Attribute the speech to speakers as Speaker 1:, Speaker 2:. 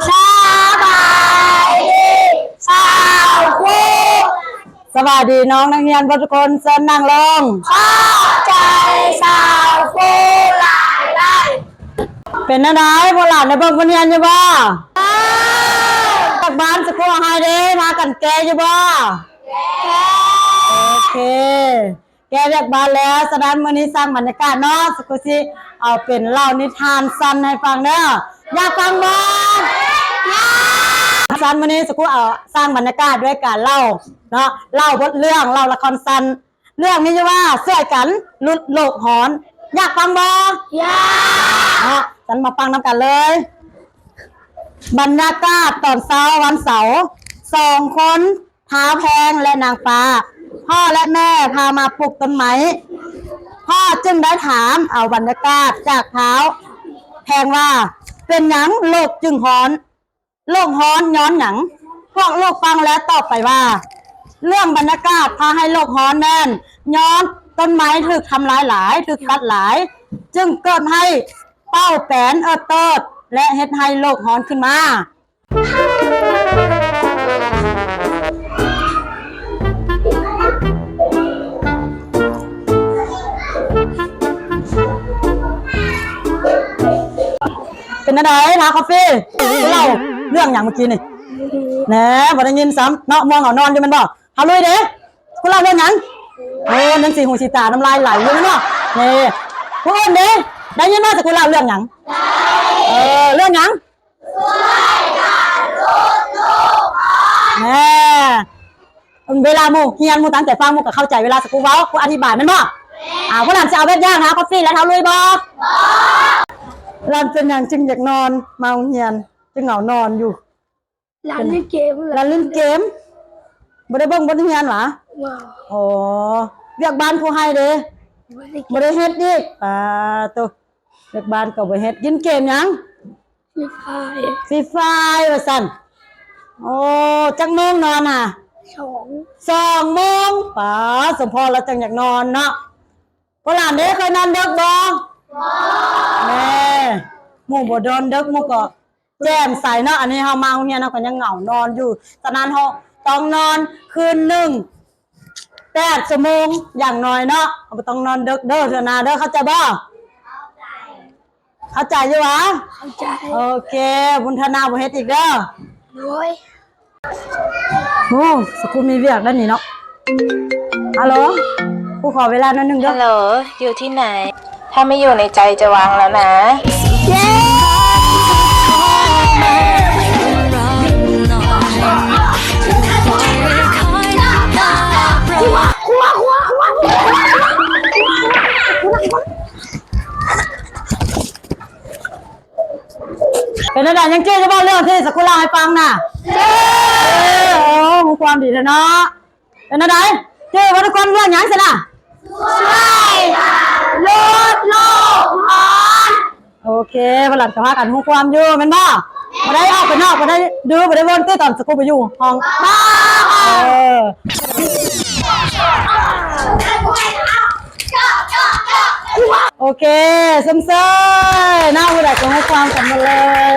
Speaker 1: สบายดีสาวคู่สวัสดีน้องนักเรียนทุกคนเชิญนั่งลงเข้าใจสาวคู่หลายได้เป็นอะไรพวกหลานในเบิ่งคนเรียนอยู่บ่จากบ้านสกูไฮเดย์มากันแกอยู่บ่โอเคแกเรียกบ้านแล้วแสดงมื้อนี้สร้างบรรยากาศเนาะสกูสิเอาเป็นเล่านิทานสั้นให้ฟังเด้ออยากฟังบ่สั้นมื้อนี้สกูเอาสร้างบรรยากาศด้วยการเล่าเนาะเล่าบทเรื่องเล่าละครสั้นเรื่องนี้ชื่อว่าเสื้อกันลุดโลกหอนอยากฟังบ่อยากฉันมาฟังนำกันเลยบรรยากาศตอนเช้าวันเสาร์2 คนท้าแพงและนางฟ้าพ่อและแม่พามาปลูกต้นไม้พ่อจึงได้ถามเอาบรรยากาศจากเท้าแพงว่าเป็นหยังโลกจึงฮ้อนโลกฮ้อนย้อนหยังพวกโลกฟังแล้วตอบไปว่าเรื่องบรรยากาศพาให้โลกฮ้อนแน่นย้อนต้นไม้ถูกทำลายหลายถูกตัดหลายจึงเกิดให้เป้าแปนเติดและเฮ็ดให้โลกฮ้อนขึ้นมาเป็นอะไรนะคาเฟ่เราเรื่องอย่างเมื่อกี้นี่แหน่บ่ได้ยินซ้ำเนาะมองเอานอนอยู่มันบอกเอาเลยเด้คุณเล่าเรื่องหยังโอ้นั่นสีหูสีตาน้ำลายไหลอยู่เนาะนี่พวกเอ็นเด้ได้ยินว่าจะคุณเล่าเรื่องหยังเรื่องหยังแหน่เวลาโมเฮียนโมตั้งแต่ฟังโมก็เข้าใจเวลาสกูเว้ากูอธิบายมันบ่พวกหลานจะเอาแบบย่างนะคาเฟ่แล้วเท่าเลยบ่หลานเป็นอย่างจึงอยากนอนมาเฮียนจึงเหงานอนอยู่
Speaker 2: หลานเล่นเกม
Speaker 1: หลานเล่นเกมบ่ได้เบิ่งบ่ได้เฮียนหรออ๋อเรียกบ้านผู้ให้เด้บ่ได้เฮ็ดอีกตัวเรียกบ้านก็บ่เฮ็ดยินเกมหยังฟรีไฟว่าซั่นโอ้จักโมงนอนอ่ะ2 โมงป๋าสมพรแล้วจังอยากนอนเนาะพวกหลานเด้เคยนอนดึกบ่แม่หมู่บ่โดนดึกหมู่ก็แจ่มใสเนาะอันนี้เฮามาโรงเรียนเฮาก็ยังเหงานอนอยู่ตอนนั้นเฮาต้องนอนคืนนึง8 ชั่วโมงอย่างน้อยเนาะบ่ต้องนอนดึกเด้อเถอะนะเด้อเข้าใจบ่เข้าใจอยู่หวะ
Speaker 2: เข้าใจ
Speaker 1: โอเคบุญธนาบ่เฮ็ดอีกเด้อ
Speaker 2: โอ้ย
Speaker 1: โอ้สกูมีเวียกด้านนี้เนาะฮัลโหลกูขอเวลานิดนึงเด้อ
Speaker 3: ฮัลโหลอยู่ที่ไหนถ้าไม่อยู่ในใจจะวางแล้วนะ
Speaker 1: เย้เป็นอะไรยังเจ๊จะบอกเรื่องที่สกุลเล่าให้ฟังน่ะโอ้มีความดีเลยเนาะเป็นอะไรเจ๊ว่าทุกคนเรื่องยังสิล่ะใช่ลดโลกร้อนโอเคพลัดกับพากันหูความอยู่มันบ่มาได้ออกไปนอกมาได้ดูมาได้วนตี้ตอนสกุลไปอยู่ห้องบ้าโอเคซึมเซ่หน้าผู้ใดก็ให้ความสำเร็จเลย